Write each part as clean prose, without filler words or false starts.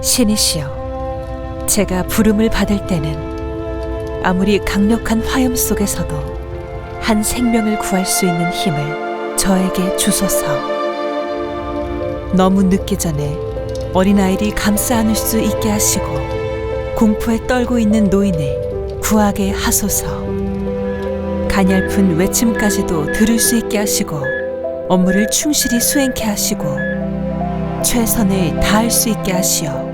신이시여, 제가 부름을 받을 때는 아무리 강력한 화염 속에서도 한 생명을 구할 수 있는 힘을 저에게 주소서. 너무 늦기 전에 어린아이를 감싸 안을 수 있게 하시고 공포에 떨고 있는 노인을 구하게 하소서. 가냘픈 외침까지도 들을 수 있게 하시고 업무를 충실히 수행케 하시고 최선을 다할 수 있게 하시어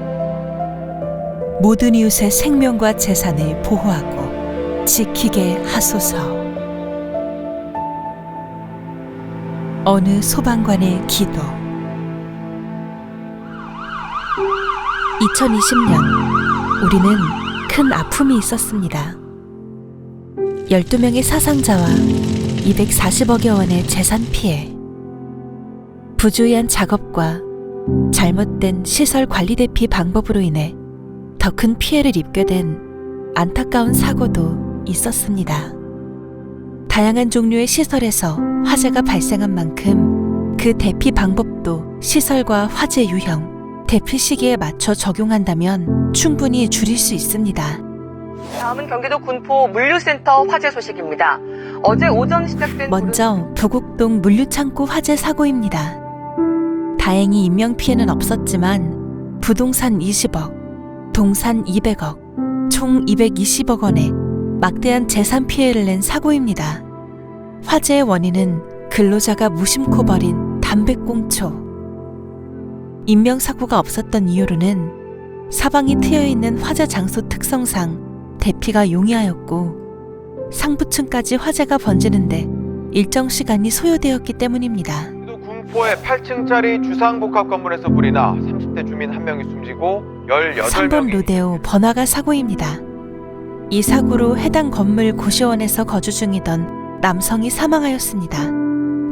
모든 이웃의 생명과 재산을 보호하고 지키게 하소서. 어느 소방관의 기도. 2020년 우리는 큰 아픔이 있었습니다. 12명의 사상자와 240억여 원의 재산 피해. 부주의한 작업과 잘못된 시설 관리 대피 방법으로 인해 더 큰 피해를 입게 된 안타까운 사고도 있었습니다. 다양한 종류의 시설에서 화재가 발생한 만큼 그 대피 방법도 시설과 화재 유형, 대피 시기에 맞춰 적용한다면 충분히 줄일 수 있습니다. 다음은 경기도 군포 물류센터 화재 소식입니다. 어제 오전 시작된 먼저 부곡동 물류창고 화재 사고입니다. 다행히 인명피해는 없었지만 부동산 20억, 동산 200억, 총 220억 원의 막대한 재산 피해를 낸 사고입니다. 화재의 원인은 근로자가 무심코 버린 담배꽁초. 인명사고가 없었던 이유로는 사방이 트여있는 화재 장소 특성상 대피가 용이하였고 상부층까지 화재가 번지는데 일정 시간이 소요되었기 때문입니다. 군포의 8층짜리 주상복합 건물에서 불이 나 30대 주민 1명이 숨지고 18명이 3번 로데오 번화가 사고입니다. 이 사고로 해당 건물 고시원에서 거주 중이던 남성이 사망하였습니다.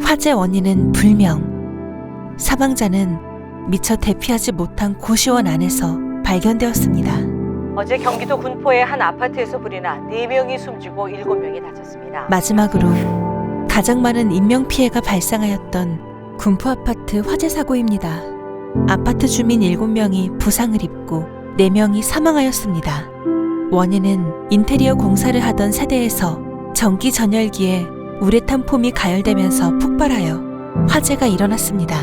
화재 원인은 불명. 사망자는 미처 대피하지 못한 고시원 안에서 발견되었습니다. 어제 경기도 군포의 한 아파트에서 불이 나 4명이 숨지고 7명이 다쳤습니다. 마지막으로 가장 많은 인명피해가 발생하였던 군포 아파트 화재 사고입니다. 아파트 주민 7명이 부상을 입고 4명이 사망하였습니다. 원인은 인테리어 공사를 하던 세대에서 전기 전열기에 우레탄 폼이 가열되면서 폭발하여 화재가 일어났습니다.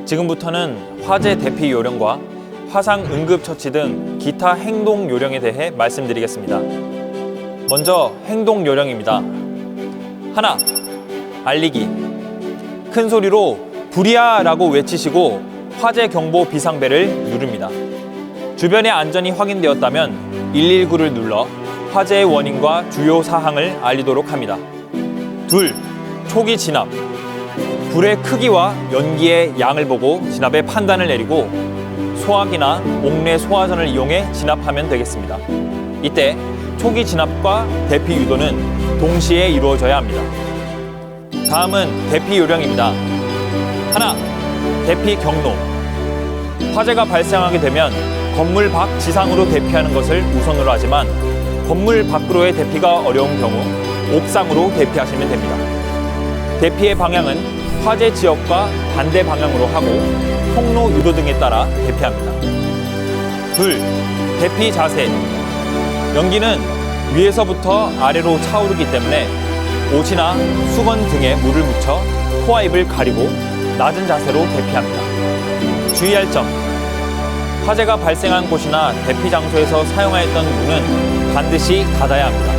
지금부터는 화재 대피 요령과 화상 응급처치 등 기타 행동 요령에 대해 말씀드리겠습니다. 먼저 행동 요령입니다. 하나, 알리기. 큰 소리로 불이야 라고 외치시고 화재 경보 비상벨을 누릅니다. 주변의 안전이 확인되었다면 119를 눌러 화재의 원인과 주요 사항을 알리도록 합니다. 둘, 초기 진압. 불의 크기와 연기의 양을 보고 진압의 판단을 내리고 소화기나 옥내 소화전을 이용해 진압하면 되겠습니다. 이때 초기 진압과 대피 유도는 동시에 이루어져야 합니다. 다음은 대피 요령입니다. 하나, 대피 경로. 화재가 발생하게 되면 건물 밖 지상으로 대피하는 것을 우선으로 하지만 건물 밖으로의 대피가 어려운 경우 옥상으로 대피하시면 됩니다. 대피의 방향은 화재 지역과 반대 방향으로 하고 통로 유도 등에 따라 대피합니다. 둘, 대피 자세. 연기는 위에서부터 아래로 차오르기 때문에 옷이나 수건 등에 물을 묻혀 코와 입을 가리고 낮은 자세로 대피합니다. 주의할 점. 화재가 발생한 곳이나 대피 장소에서 사용하였던 문은 반드시 닫아야 합니다.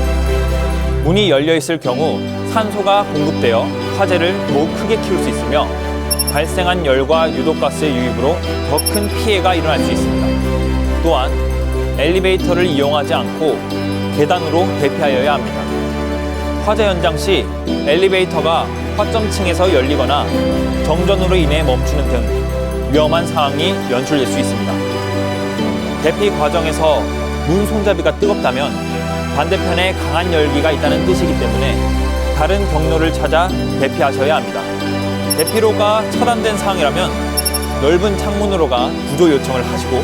문이 열려 있을 경우 산소가 공급되어 화재를 더욱 크게 키울 수 있으며 발생한 열과 유독가스의 유입으로 더 큰 피해가 일어날 수 있습니다. 또한 엘리베이터를 이용하지 않고 계단으로 대피하여야 합니다. 화재 현장 시 엘리베이터가 화점층에서 열리거나 정전으로 인해 멈추는 등 위험한 상황이 연출될 수 있습니다. 대피 과정에서 문 손잡이가 뜨겁다면 반대편에 강한 열기가 있다는 뜻이기 때문에 다른 경로를 찾아 대피하셔야 합니다. 대피로가 차단된 상황이라면 넓은 창문으로가 구조 요청을 하시고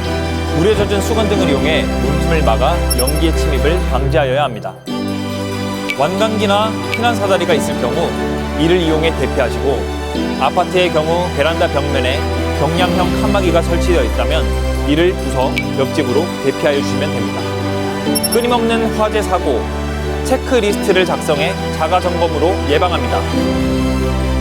물에 젖은 수건 등을 이용해 문틈을 막아 연기의 침입을 방지하여야 합니다. 완강기나 피난 사다리가 있을 경우 이를 이용해 대피하시고 아파트의 경우 베란다 벽면에 경량형 칸막이가 설치되어 있다면 이를 부서 옆집으로 대피하여 주시면 됩니다. 끊임없는 화재 사고, 체크리스트를 작성해 자가 점검으로 예방합니다.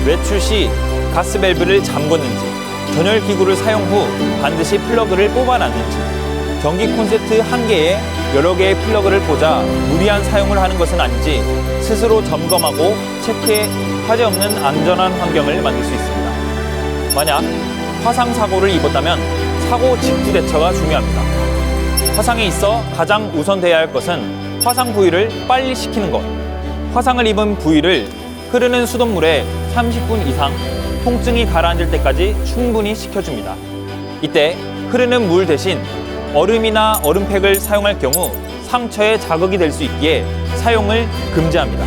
외출 시 가스밸브를 잠궜는지, 전열 기구를 사용 후 반드시 플러그를 뽑아놨는지, 전기 콘센트 한 개에 여러 개의 플러그를 꽂아 무리한 사용을 하는 것은 아닌지 스스로 점검하고 체크해 화재 없는 안전한 환경을 만들 수 있습니다. 만약 화상 사고를 입었다면 사고 직후 대처가 중요합니다. 화상에 있어 가장 우선돼야 할 것은 화상 부위를 빨리 식히는 것. 화상을 입은 부위를 흐르는 수돗물에 30분 이상 통증이 가라앉을 때까지 충분히 식혀줍니다. 이때 흐르는 물 대신 얼음이나 얼음팩을 사용할 경우 상처에 자극이 될 수 있기에 사용을 금지합니다.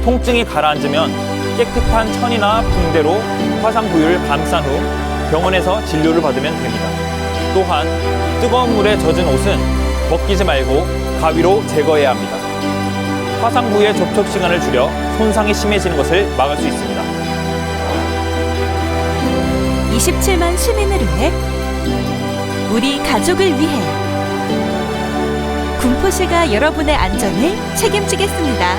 통증이 가라앉으면 깨끗한 천이나 붕대로 화상 부위를 감싼 후 병원에서 진료를 받으면 됩니다. 또한 뜨거운 물에 젖은 옷은 벗기지 말고 가위로 제거해야 합니다. 화상 부위의 접촉 시간을 줄여 손상이 심해지는 것을 막을 수 있습니다. 27만 시민을 위해, 우리 가족을 위해 군포시가 여러분의 안전을 책임지겠습니다.